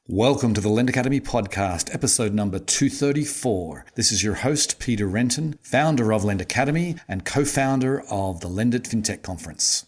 Welcome to the Lend Academy podcast, episode number 234. This is your host, Peter Renton, founder of Lend Academy and co-founder of the Lend It Fintech Conference.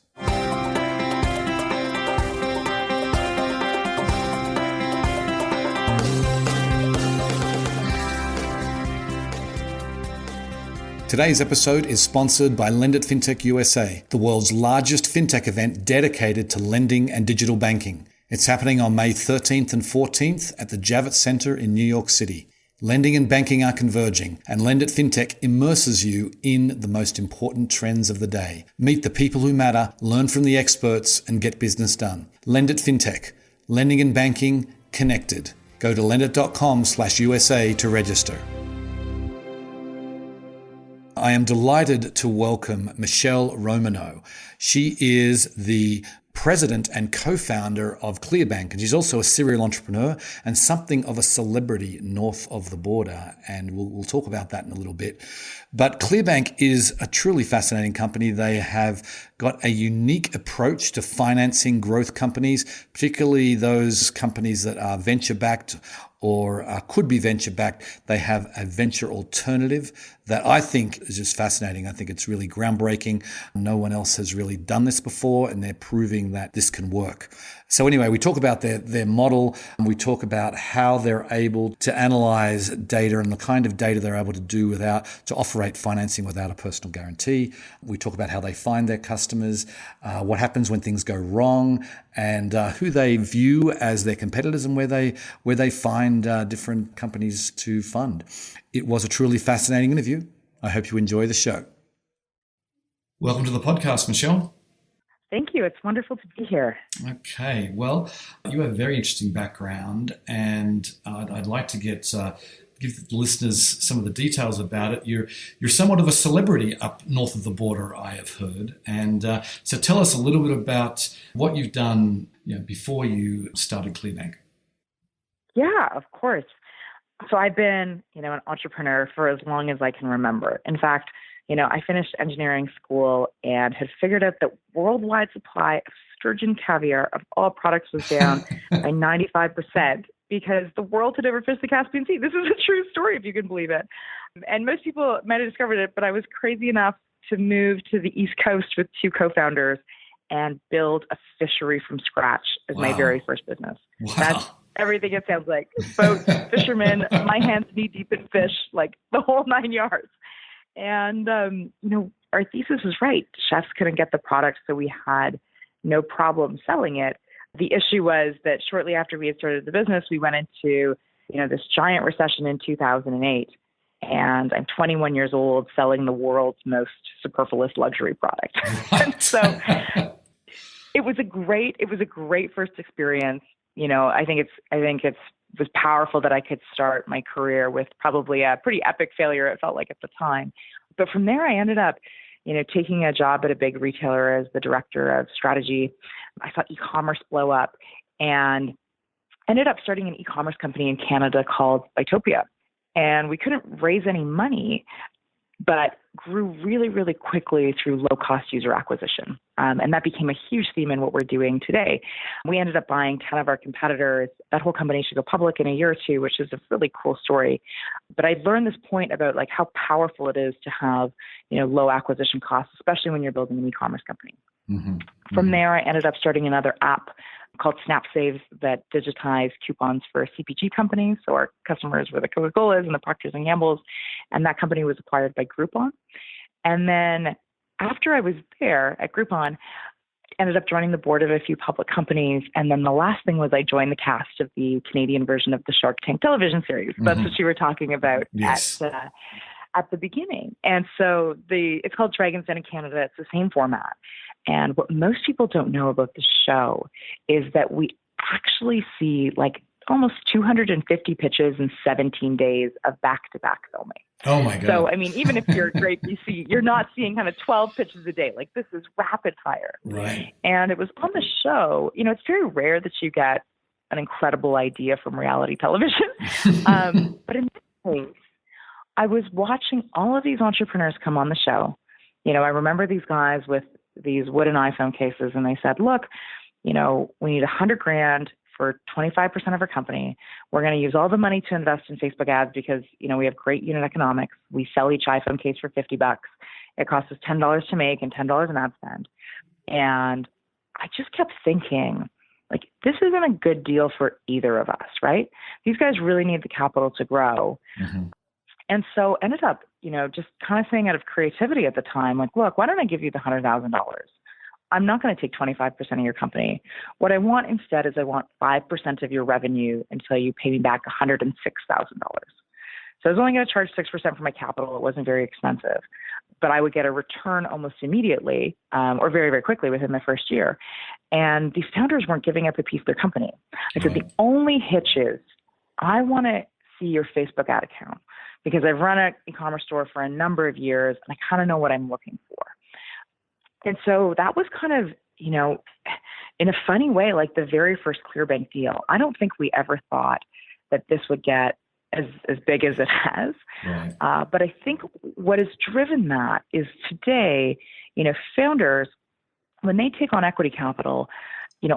Today's episode is sponsored by Lend It Fintech USA, the world's largest fintech event dedicated to lending and digital banking. It's happening on May 13th and 14th at the Javits Center in New York City. Lending and banking are converging, and Lend It Fintech immerses you in the most important trends of the day. Meet the people who matter, learn from the experts, and get business done. Lend It Fintech. Lending and banking connected. Go to lendit.com/USA to register. I am delighted to welcome Michele Romanow. She is the president and co-founder of Clearbanc, and she's also a serial entrepreneur and something of a celebrity north of the border, and we'll talk about that in a little bit. But Clearbanc is a truly fascinating company. They have got a unique approach to financing growth companies, particularly those companies that are venture-backed or could be venture-backed. They have a venture alternative that I think is just fascinating. I think it's really groundbreaking. No one else has really done this before, and they're proving that this can work. So anyway, we talk about their model, and we talk about how they're able to analyze data and the kind of data they're able to do to operate financing without a personal guarantee. We talk about how they find their customers, what happens when things go wrong, and who they view as their competitors and where they find different companies to fund. It was a truly fascinating interview. I hope you enjoy the show. Welcome to the podcast, Michele. Thank you. It's wonderful to be here. Okay. Well, you have a very interesting background, and I'd like to give the listeners some of the details about it. You're somewhat of a celebrity up north of the border, I have heard. And so tell us a little bit about what you've done before you started Clearbanc. Yeah, of course. So I've been, an entrepreneur for as long as I can remember. In fact, I finished engineering school and had figured out that worldwide supply of sturgeon caviar of all products was down by 95% because the world had overfished the Caspian Sea. This is a true story, if you can believe it. And most people might have discovered it, but I was crazy enough to move to the East Coast with two co-founders and build a fishery from scratch as my very first business. Wow. That's everything it sounds like. Boats, fishermen, my hands knee deep in fish, like the whole 9 yards. And, our thesis was right. Chefs couldn't get the product, so we had no problem selling it. The issue was that shortly after we had started the business, we went into, this giant recession in 2008. And I'm 21 years old selling the world's most superfluous luxury product. And so it was a great first experience. I think it was powerful that I could start my career with probably a pretty epic failure, it felt like at the time. But from there, I ended up, taking a job at a big retailer as the director of strategy. I saw e-commerce blow up and ended up starting an e-commerce company in Canada called Bitopia. And we couldn't raise any money, but grew really, really quickly through low-cost user acquisition. And that became a huge theme in what we're doing today. We ended up buying 10 of our competitors. That whole company should go public in a year or two, which is a really cool story. But I learned this point about how powerful it is to have, low acquisition costs, especially when you're building an e-commerce company. Mm-hmm. From there, I ended up starting another app called SnapSaves that digitized coupons for CPG companies. So our customers were the Coca-Colas and the Procters & Gamble's, and that company was acquired by Groupon. And then after I was there at Groupon, ended up joining the board of a few public companies. And then the last thing was I joined the cast of the Canadian version of the Shark Tank television series. Mm-hmm. That's what you were talking about at the beginning. And so it's called Dragon's Den in Canada. It's the same format. And what most people don't know about the show is that we actually see almost 250 pitches in 17 days of back-to-back filming. Oh my God. So, even if you're a great VC, you're not seeing kind of 12 pitches a day. This is rapid fire. Right. And it was on the show, it's very rare that you get an incredible idea from reality television. But in this case, I was watching all of these entrepreneurs come on the show. I remember these guys with these wooden iPhone cases, and they said, look, we need $100,000 for 25% of our company. We're going to use all the money to invest in Facebook ads because, we have great unit economics. We sell each iPhone case for $50. It costs us $10 to make and $10 in ad spend. And I just kept thinking, this isn't a good deal for either of us, right? These guys really need the capital to grow. Mm-hmm. And so ended up, just kind of saying out of creativity at the time, look, why don't I give you the $100,000? I'm not going to take 25% of your company. What I want instead is I want 5% of your revenue until you pay me back $106,000. So I was only going to charge 6% for my capital. It wasn't very expensive, but I would get a return almost immediately or very, very quickly within the first year. And these founders weren't giving up a piece of their company. I said, the only hitch is I want to see your Facebook ad account because I've run an e-commerce store for a number of years and I kind of know what I'm looking for. And so that was kind of, in a funny way, like the very first Clearbanc deal. I don't think we ever thought that this would get as big as it has. Right. But I think what has driven that is today, founders, when they take on equity capital,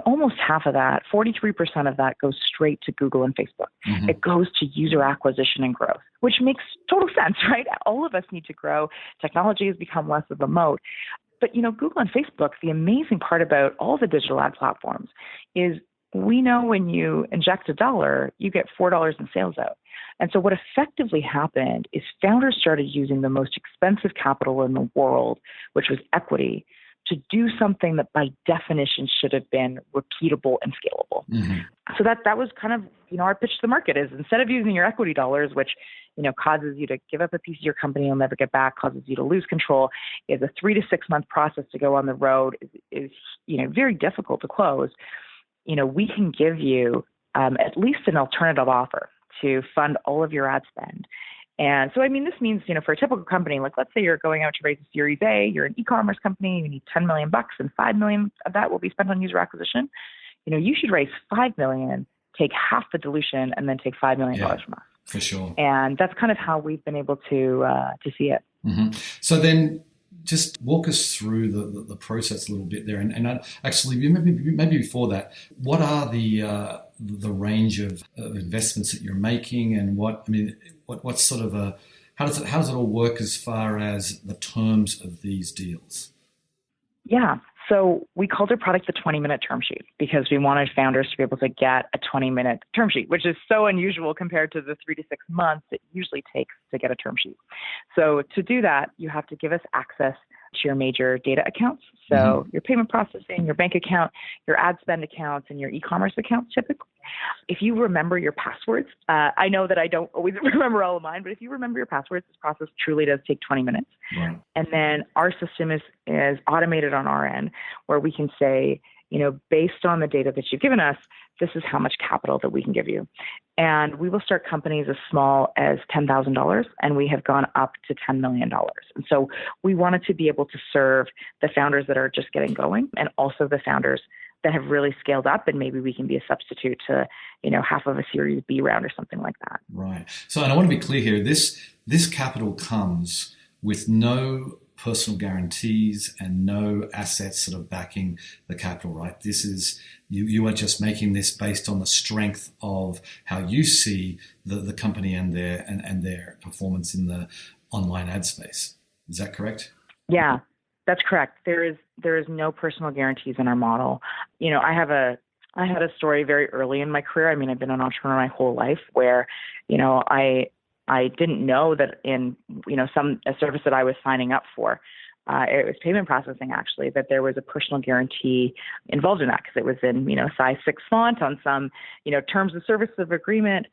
almost half of that, 43% of that goes straight to Google and Facebook. Mm-hmm. It goes to user acquisition and growth, which makes total sense, right? All of us need to grow. Technology has become less of a moat. But, Google and Facebook, the amazing part about all the digital ad platforms is we know when you inject $1, you get $4 in sales out. And so what effectively happened is founders started using the most expensive capital in the world, which was equity, to do something that by definition should have been repeatable and scalable. Mm-hmm. So that was kind of, our pitch to the market is instead of using your equity dollars, which, causes you to give up a piece of your company you'll never get back, causes you to lose control, is a 3 to 6 month process to go on the road, is very difficult to close. We can give you at least an alternative offer to fund all of your ad spend. And so, this means, for a typical company, let's say you're going out to raise a Series A, you're an e-commerce company, you need $10 million and $5 million of that will be spent on user acquisition. You should raise $5 million, take half the dilution, and then take $5 million from us. For sure. And that's kind of how we've been able to see it. Mm-hmm. So then just walk us through the process a little bit there. And actually, maybe before that, what are the range of investments that you're making, and what sort of how does it all work as far as the terms of these deals? Yeah. So we called our product the 20-minute term sheet because we wanted founders to be able to get a 20-minute term sheet, which is so unusual compared to the 3 to 6 months it usually takes to get a term sheet. So to do that, you have to give us access to your major data accounts. So your payment processing, your bank account, your ad spend accounts, and your e-commerce accounts typically. If you remember your passwords, I know that I don't always remember all of mine, but if you remember your passwords, this process truly does take 20 minutes. Right. And then our system is automated on our end where we can say, based on the data that you've given us, this is how much capital that we can give you. And we will start companies as small as $10,000, and we have gone up to $10 million. And so we wanted to be able to serve the founders that are just getting going and also the founders that have really scaled up, and maybe we can be a substitute to, half of a Series B round or something like that. Right. So, and I want to be clear here, this capital comes with no personal guarantees and no assets sort of backing the capital, right? This is, you are just making this based on the strength of how you see the company and their performance in the online ad space. Is that correct? Yeah, that's correct. There is no personal guarantees in our model. I had a story very early in my career. I've been an entrepreneur my whole life where, I didn't know that in, a service that I was signing up for, it was payment processing actually, that there was a personal guarantee involved in that because it was in, size 6 font on some, terms of service of agreement.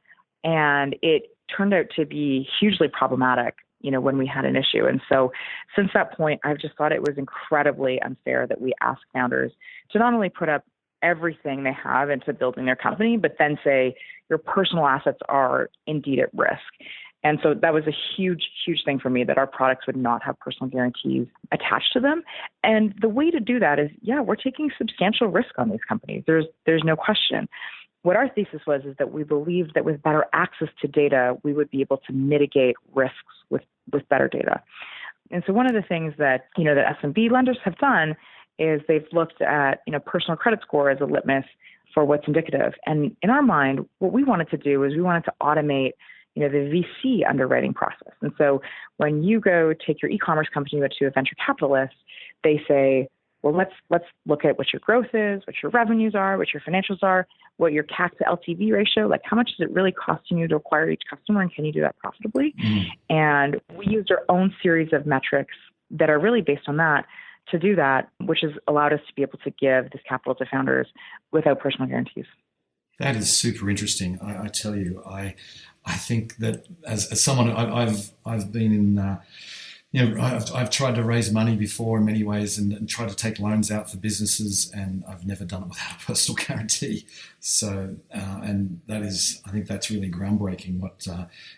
And it turned out to be hugely problematic, when we had an issue. And so since that point, I've just thought it was incredibly unfair that we ask founders to not only put up everything they have into building their company, but then say your personal assets are indeed at risk. And so that was a huge, huge thing for me that our products would not have personal guarantees attached to them. And the way to do that is, we're taking substantial risk on these companies. There's no question. What our thesis was is that we believed that with better access to data, we would be able to mitigate risks with better data. And so one of the things that, that SMB lenders have done is they've looked at, personal credit score as a litmus for what's indicative. And in our mind, what we wanted to do is we wanted to automate, the VC underwriting process. And so when you go take your e-commerce company to a venture capitalist, they say, well, let's look at what your growth is, what your revenues are, what your financials are, what your CAC to LTV ratio, like how much is it really costing you to acquire each customer, and can you do that profitably? And we used our own series of metrics that are really based on that to do that, which has allowed us to be able to give this capital to founders without personal guarantees. That is super interesting. I tell you, I think that as someone, I've been in, I've tried to raise money before in many ways and tried to take loans out for businesses, and I've never done it without a personal guarantee. So, and that is, I think that's really groundbreaking. What,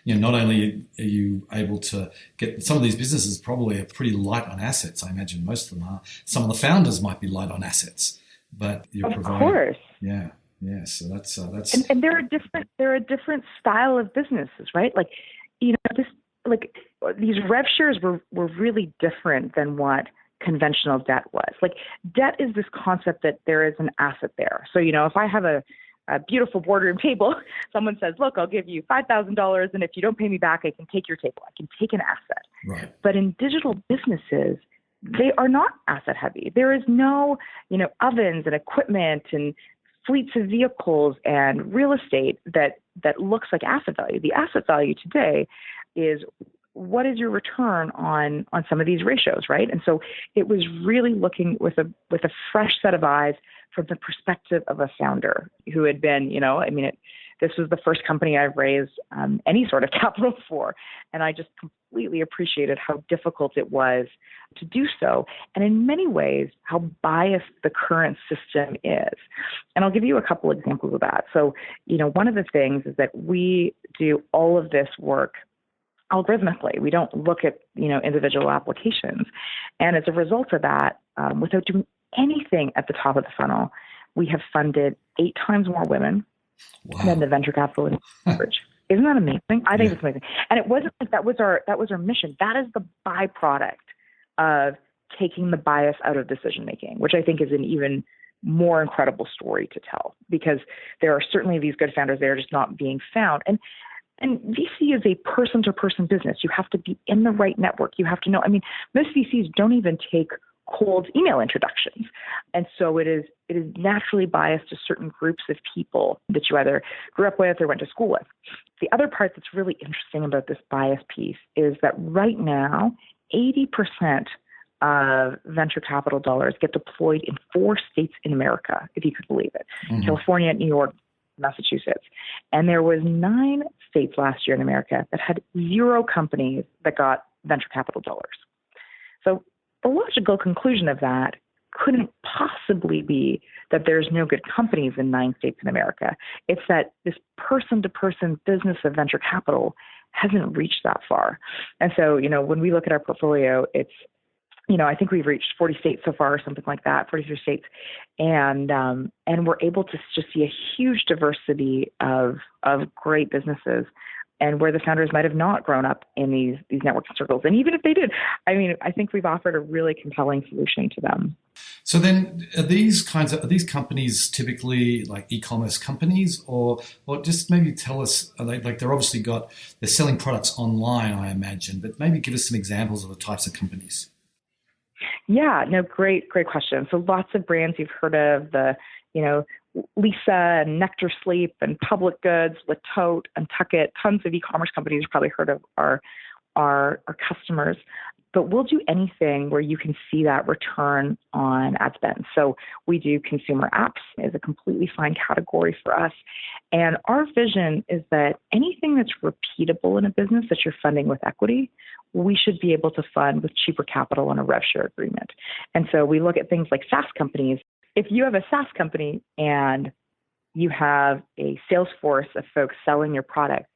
not only are you able to get some of these businesses probably are pretty light on assets. I imagine most of them are. Some of the founders might be light on assets, but you're providing. Of course. Yeah. Yeah. So that's. And they're a different style of businesses, right? Like, these rev shares were really different than what conventional debt was. Like, debt is this concept that there is an asset there. So, if I have a beautiful boardroom table, someone says, look, I'll give you $5,000, and if you don't pay me back, I can take your table. I can take an asset. Right. But in digital businesses, they are not asset heavy. There is no, ovens and equipment and fleets of vehicles and real estate that looks like asset value. The asset value today is what is your return on some of these ratios, right? And so it was really looking with a fresh set of eyes from the perspective of a founder who had been, this was the first company I've raised any sort of capital for. And I just completely appreciated how difficult it was to do so. And in many ways, how biased the current system is. And I'll give you a couple examples of that. So, one of the things is that we do all of this work algorithmically. We don't look at, individual applications. And as a result of that, without doing anything at the top of the funnel, we have funded 8 times more women than the venture capital average. Isn't that amazing? I think it's amazing. And it wasn't like that was our mission. That is the byproduct of taking the bias out of decision making, which I think is an even more incredible story to tell, because there are certainly these good founders that are just not being found. And VC is a person-to-person business. You have to be in the right network. You have to know. Most VCs don't even take cold email introductions. And so it is naturally biased to certain groups of people that you either grew up with or went to school with. The other part that's really interesting about this bias piece is that right now, 80% of venture capital dollars get deployed in 4 states in America, if you could believe it. California, New York, Massachusetts. And there was 9 states last year in America that had 0 companies that got venture capital dollars. So the logical conclusion of that couldn't possibly be that there's no good companies in 9 states in America. It's that this person-to-person business of venture capital hasn't reached that far. And so, when we look at our portfolio, it's, I think we've reached 40 states so far or something like that, 43 states. And we're able to just see a huge diversity of great businesses, and where the founders might have not grown up in these networking circles. And even if they did, I think we've offered a really compelling solution to them. So then are these companies typically like e-commerce companies, or just maybe tell us, they're obviously they're selling products online, I imagine, but maybe give us some examples of the types of companies. Yeah, no, great question. So lots of brands you've heard of, Lisa and Nectar Sleep and Public Goods, Latote and Tuckit. Tons of e-commerce companies you've probably heard of are customers. But we'll do anything where you can see that return on ad spend. So we do consumer apps is a completely fine category for us. And our vision is that anything that's repeatable in a business that you're funding with equity, we should be able to fund with cheaper capital on a rev share agreement. And so we look at things like SaaS companies. If you have a SaaS company and you have a sales force of folks selling your product,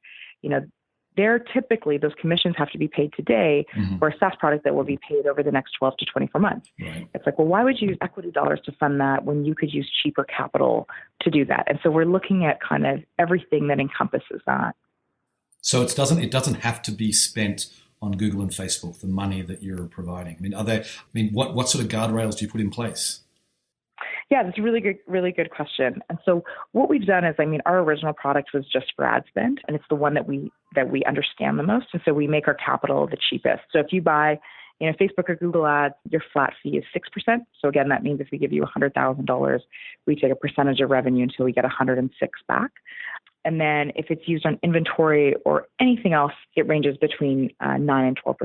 they're typically, those commissions have to be paid today for a SaaS product that will be paid over the next 12 to 24 months. Right. It's like, well, why would you use equity dollars to fund that when you could use cheaper capital to do that? And so we're looking at kind of everything that encompasses that. So it doesn't have to be spent on Google and Facebook, the money that you're providing. What sort of guardrails do you put in place? Yeah, that's a really good question. And so what we've done is, our original product was just for ad spend, and it's the one that we understand the most. And so we make our capital the cheapest. So if you buy, Facebook or Google ads, your flat fee is 6%. So again, that means if we give you $100,000, we take a percentage of revenue until we get 106 back. And then if it's used on inventory or anything else, it ranges between 9 and 12%.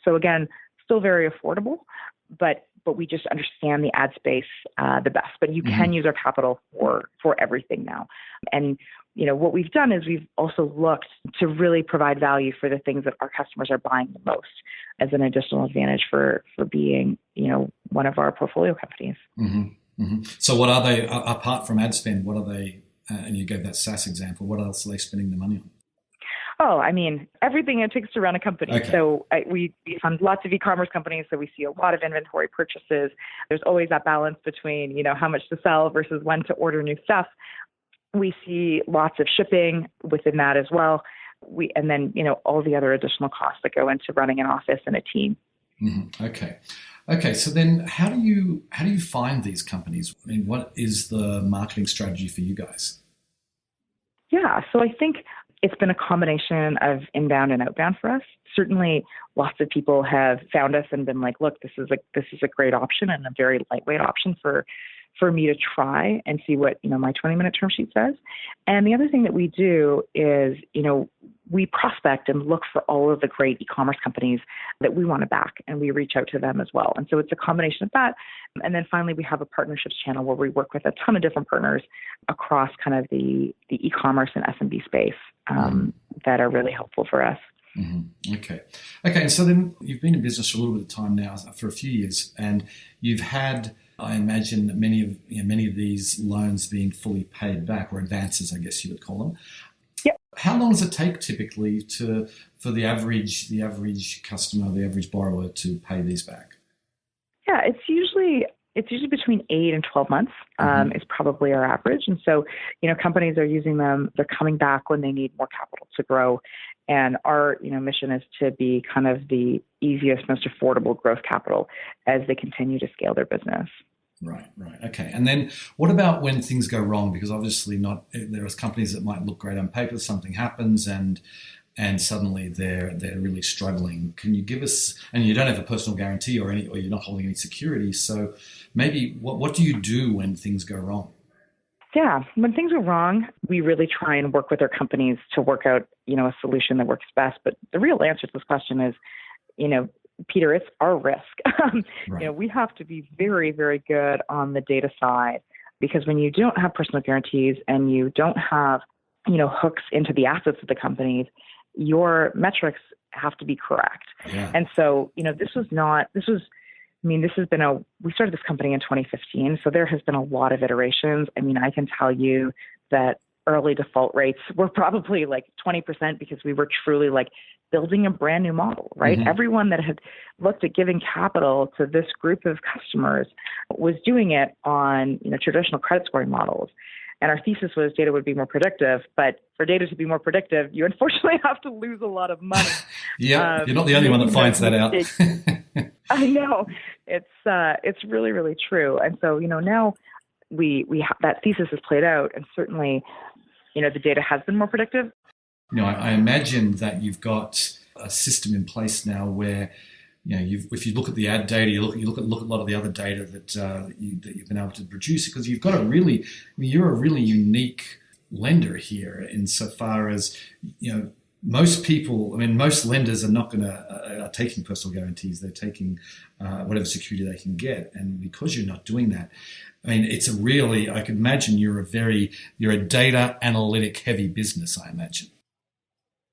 So again, still very affordable, but we just understand the ad space the best. But you can use our capital for everything now. And what we've done is we've also looked to really provide value for the things that our customers are buying the most as an additional advantage for being, one of our portfolio companies. Mm-hmm. Mm-hmm. So what are they, apart from ad spend, what are they, and you gave that SaaS example, what else are they spending the money on? Oh, everything it takes to run a company. Okay. So we fund lots of e-commerce companies, so we see a lot of inventory purchases. There's always that balance between, how much to sell versus when to order new stuff. We see lots of shipping within that as well. And then, all the other additional costs that go into running an office and a team. Mm-hmm. Okay. So then how do you find these companies? What is the marketing strategy for you guys? Yeah. So I think it's been a combination of inbound and outbound for us. Certainly lots of people have found us and been like, look, this is a great option and a very lightweight option for me to try and see what, my 20-minute term sheet says. And the other thing that we do is, we prospect and look for all of the great e-commerce companies that we want to back, and we reach out to them as well. And so it's a combination of that. And then finally, we have a partnerships channel where we work with a ton of different partners across kind of the e-commerce and SMB space that are really helpful for us. Mm-hmm. Okay. And so then you've been in business for a little bit of time now, for a few years, and you've had, I imagine, many of these loans being fully paid back, or advances, I guess you would call them. Yep. How long does it take typically for the average customer, the average borrower to pay these back? Yeah, it's usually between 8 and 12 months is probably our average. And so, companies are using them. They're coming back when they need more capital to grow. And our, mission is to be kind of the easiest, most affordable growth capital as they continue to scale their business. Right. Okay. And then what about when things go wrong? Because obviously there are companies that might look great on paper, something happens and suddenly they're really struggling. Can you give us, and you don't have a personal guarantee or you're not holding any security. So maybe what do you do when things go wrong? Yeah, when things are wrong, we really try and work with our companies to work out, a solution that works best. But the real answer to this question is, Peter, it's our risk. Right. We have to be very, very good on the data side, because when you don't have personal guarantees and you don't have, hooks into the assets of the companies, your metrics have to be correct. Yeah. And so, we started this company in 2015, so there has been a lot of iterations. I can tell you that early default rates were probably like 20% because we were truly like building a brand new model, right? Mm-hmm. Everyone that had looked at giving capital to this group of customers was doing it on, traditional credit scoring models. And our thesis was data would be more predictive, but for data to be more predictive, you unfortunately have to lose a lot of money. Yeah, you're not the only one that finds that out. I know. It's really, really true. And so, now we have, that thesis is played out, and certainly, the data has been more predictive. I imagine that you've got a system in place now where, if you look at the ad data, you look at a lot of the other data that you've been able to produce, because you've got you're a really unique lender here insofar as, most people, most lenders are not are taking personal guarantees. They're taking whatever security they can get. And because you're not doing that, it's I could imagine you're a data analytic heavy business, I imagine.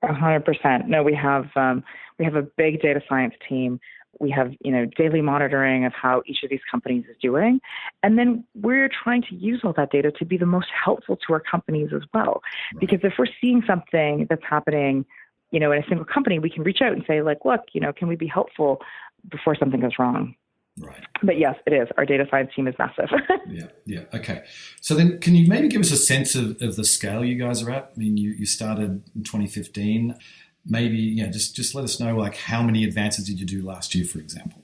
100%. No, we have a big data science team. We have, daily monitoring of how each of these companies is doing. And then we're trying to use all that data to be the most helpful to our companies as well. Right. Because if we're seeing something that's happening, in a single company, we can reach out and say, like, look, can we be helpful before something goes wrong? Right. But yes, it is. Our data science team is massive. Yeah. Okay. So then can you maybe give us a sense of the scale you guys are at? You started in 2015. Maybe, just let us know, like, how many advances did you do last year, for example?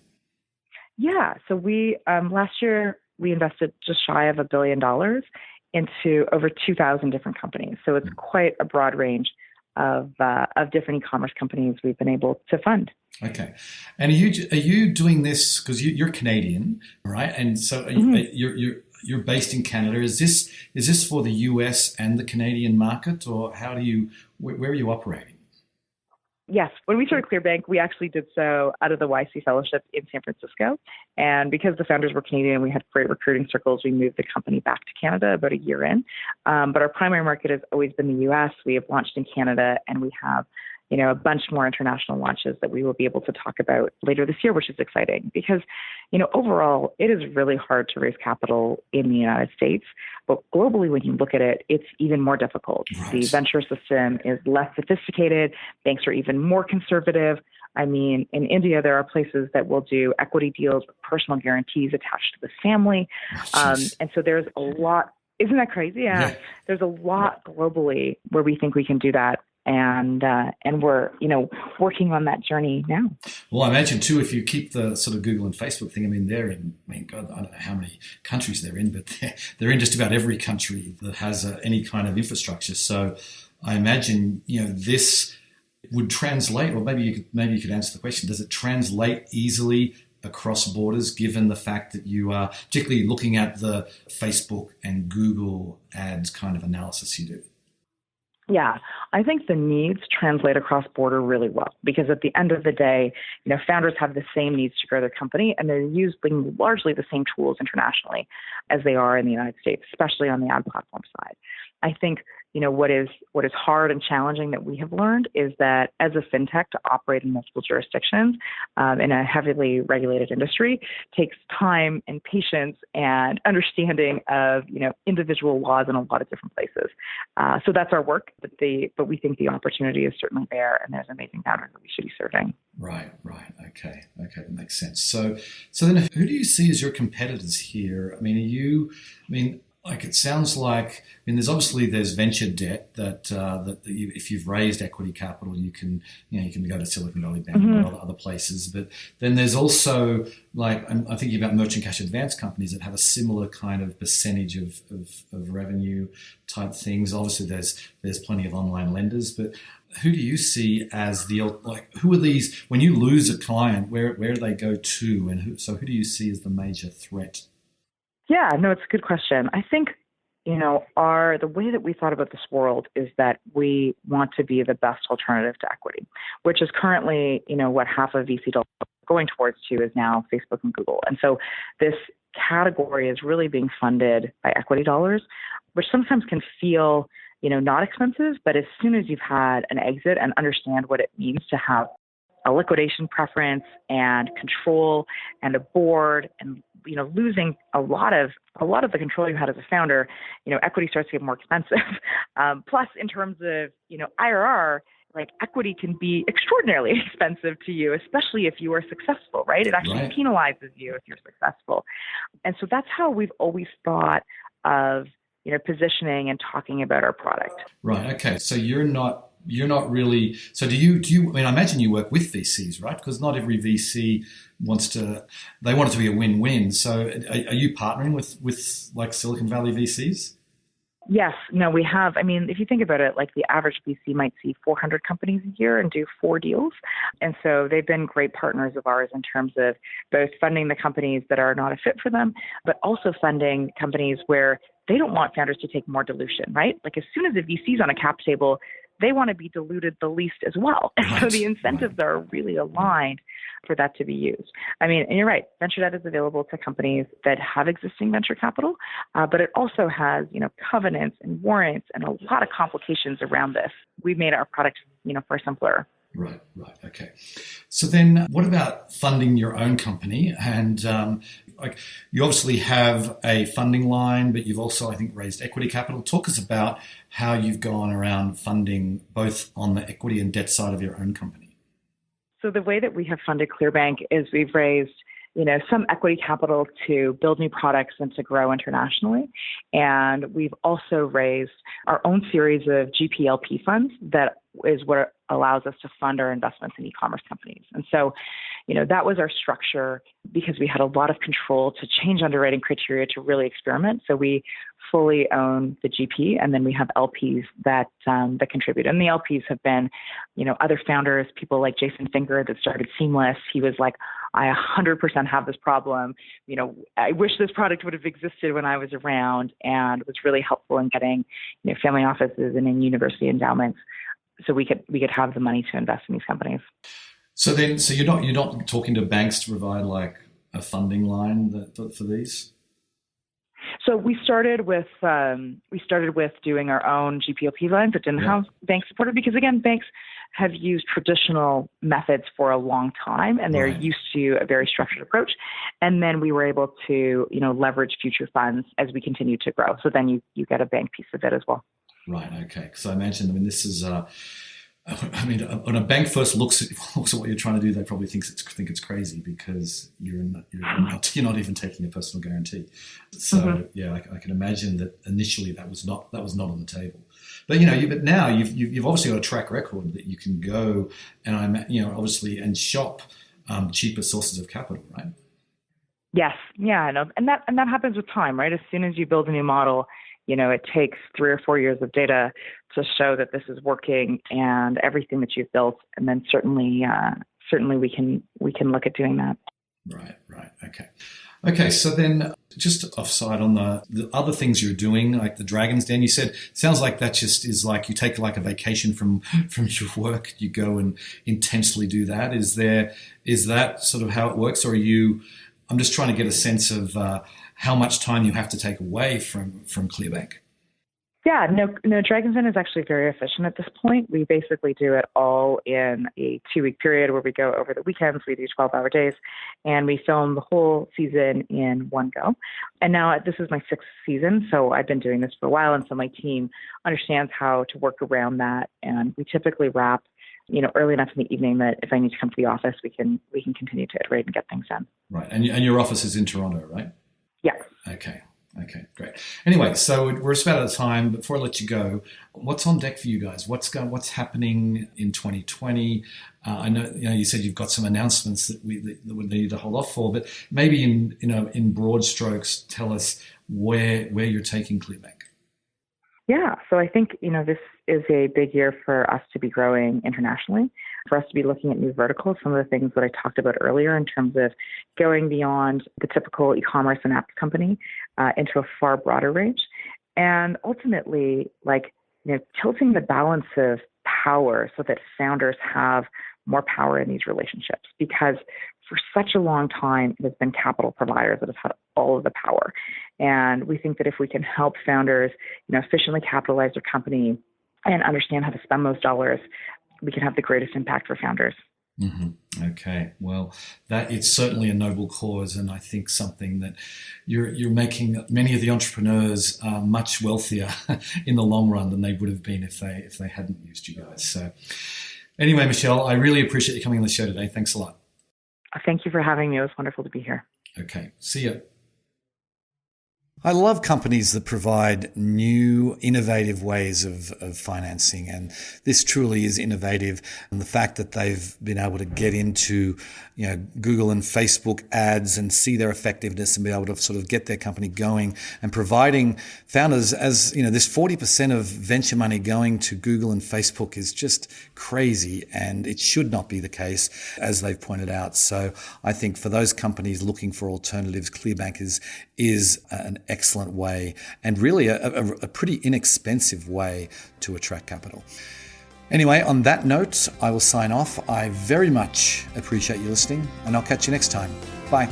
Yeah. So we, last year, we invested just shy of $1 billion into over 2,000 different companies. So it's quite a broad range of different e-commerce companies we've been able to fund. Okay, and are you doing this because you're Canadian, right? And so you're based in Canada. Is this for the US and the Canadian market, or where are you operating? Yes. When we started Clearbanc, we actually did so out of the YC Fellowship in San Francisco. And because the founders were Canadian, we had great recruiting circles. We moved the company back to Canada about a year in. But our primary market has always been the US. We have launched in Canada, and we have a bunch more international launches that we will be able to talk about later this year, which is exciting because, overall, it is really hard to raise capital in the United States. But globally, when you look at it, it's even more difficult. Right. The venture system is less sophisticated. Banks are even more conservative. I mean, in India, there are places that will do equity deals with personal guarantees attached to the family. And so there's a lot. Isn't that crazy? Yeah. There's a lot globally where we think we can do that. And we're, working on that journey now. Well, I imagine too, if you keep the sort of Google and Facebook thing, God, I don't know how many countries they're in, but they're in just about every country that has any kind of infrastructure. So I imagine, this would translate, or maybe you could answer the question, does it translate easily across borders, given the fact that you are particularly looking at the Facebook and Google ads kind of analysis you do? Yeah, I think the needs translate across border really well because at the end of the day, founders have the same needs to grow their company, and they're using largely the same tools internationally as they are in the United States, especially on the ad platform side. I think what is hard and challenging that we have learned is that as a fintech, to operate in multiple jurisdictions in a heavily regulated industry takes time and patience and understanding of individual laws in a lot of different places. So that's our work, but we think the opportunity is certainly there, and there's amazing founders that we should be serving. Right. Okay, that makes sense. So then, who do you see as your competitors here? It sounds like, there's venture debt that if you've raised equity capital, you can go to Silicon Valley Bank or other places. But then there's also, I'm thinking about merchant cash advance companies that have a similar kind of percentage of revenue type things. Obviously, there's plenty of online lenders, but who do you see as who are these, when you lose a client, where do they go to? And who do you see as the major threat? Yeah, no, it's a good question. I think, the way that we thought about this world is that we want to be the best alternative to equity, which is currently, what half of VC dollars going towards to is now Facebook and Google. And so this category is really being funded by equity dollars, which sometimes can feel, not expensive, but as soon as you've had an exit and understand what it means to have a liquidation preference and control and a board and losing a lot of the control you had as a founder, equity starts to get more expensive. Plus, in terms of IRR, equity can be extraordinarily expensive to you, especially if you are successful, right? It actually penalizes you if you're successful, and so that's how we've always thought of positioning and talking about our product. Right. Okay. So you're not really. So do you? I imagine you work with VCs, right? Because not every VC they want it to be a win-win. So are you partnering with like Silicon Valley VCs? Yes. No, we have. If you think about it, the average VC might see 400 companies a year and do 4 deals. And so they've been great partners of ours in terms of both funding the companies that are not a fit for them, but also funding companies where they don't want founders to take more dilution, right? As soon as a VC's on a cap table, they want to be diluted the least as well. And so the incentives are really aligned for that to be used. And you're right, venture debt is available to companies that have existing venture capital, but it also has, covenants and warrants and a lot of complications around this. We've made our product, far simpler. Right. Okay. So then what about funding your own company? And you obviously have a funding line, but you've also, I think, raised equity capital. Talk us about how you've gone around funding both on the equity and debt side of your own company. So the way that we have funded Clearbanc is we've raised some equity capital to build new products and to grow internationally. And we've also raised our own series of GPLP funds that is what allows us to fund our investments in e-commerce companies. And so, that was our structure because we had a lot of control to change underwriting criteria to really experiment. So we fully own the GP, and then we have LPs that contribute. And the LPs have been, other founders, people like Jason Finger that started Seamless. He was like, I 100% have this problem. I wish this product would have existed when I was around, and was really helpful in getting, family offices and in university endowments, so we could have the money to invest in these companies. So you're not talking to banks to provide like a funding line for these? So we started with doing our own GPLP lines that didn't have bank supported, because again, banks have used traditional methods for a long time, and they're used to a very structured approach. And then we were able to leverage future funds as we continue to grow. So then you get a bank piece of it as well. Right. Okay. Because I imagine, this is. When a bank first looks at what you're trying to do, they probably think it's crazy because you're not even taking a personal guarantee. So I can imagine that initially that was not on the table. But but now you've obviously got a track record that you can go and obviously and shop cheaper sources of capital, right? Yes, yeah, I know, and that happens with time, right? As soon as you build a new model, it takes 3 or 4 years of data to show that this is working and everything that you've built. And then certainly we can look at doing that. Right. Okay. So then just offside on the other things you're doing, like the Dragon's Den, you said, sounds like that just is like you take like a vacation from your work, you go and intensely do that. Is that sort of how it works? Or I'm just trying to get a sense of how much time you have to take away from Clearbanc. Yeah, no, Dragon's Den is actually very efficient at this point. We basically do it all in a 2-week period where we go over the weekends. We do 12-hour days, and we film the whole season in one go. And now this is my 6th season, so I've been doing this for a while, and so my team understands how to work around that. And we typically wrap, early enough in the evening that if I need to come to the office, we can continue to iterate and get things done. Right, and your office is in Toronto, right? Yeah. Okay, great. Anyway, so we're about out of time. Before I let you go, what's on deck for you guys? What's happening in 2020? I know you said you've got some announcements that we need to hold off for, but maybe in broad strokes, tell us where you're taking Clearbanc. Yeah, so I think this is a big year for us to be growing internationally, for us to be looking at new verticals, some of the things that I talked about earlier in terms of going beyond the typical e-commerce and apps company into a far broader range. And ultimately, tilting the balance of power so that founders have more power in these relationships, because for such a long time, it has been capital providers that have had all of the power. And we think that if we can help founders, efficiently capitalize their company and understand how to spend those dollars, we can have the greatest impact for founders. Mm-hmm. Okay. Well, that it's certainly a noble cause, and I think something that you're making many of the entrepreneurs much wealthier in the long run than they would have been if they hadn't used you guys. So anyway, Michele, I really appreciate you coming on the show today. Thanks a lot. Thank you for having me. It was wonderful to be here. Okay. See ya. I love companies that provide new, innovative ways of financing, and this truly is innovative. And the fact that they've been able to get into, Google and Facebook ads and see their effectiveness and be able to sort of get their company going, and providing founders, as this 40% of venture money going to Google and Facebook is just crazy, and it should not be the case, as they've pointed out. So I think for those companies looking for alternatives, Clearbanc is an excellent way, and really a pretty inexpensive way to attract capital. Anyway, on that note, I will sign off. I very much appreciate you listening, and I'll catch you next time. Bye.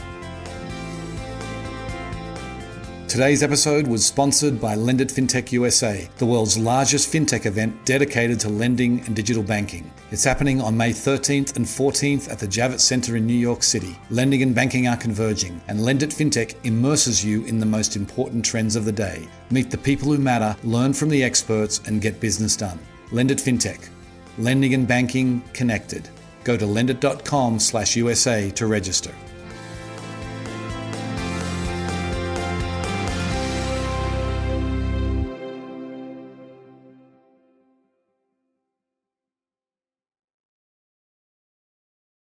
Today's episode was sponsored by Lend It Fintech USA, the world's largest fintech event dedicated to lending and digital banking. It's happening on May 13th and 14th at the Javits Center in New York City. Lending and banking are converging, and Lend It Fintech immerses you in the most important trends of the day. Meet the people who matter, learn from the experts, and get business done. Lend It Fintech. Lending and banking connected. Go to lendit.com/USA to register.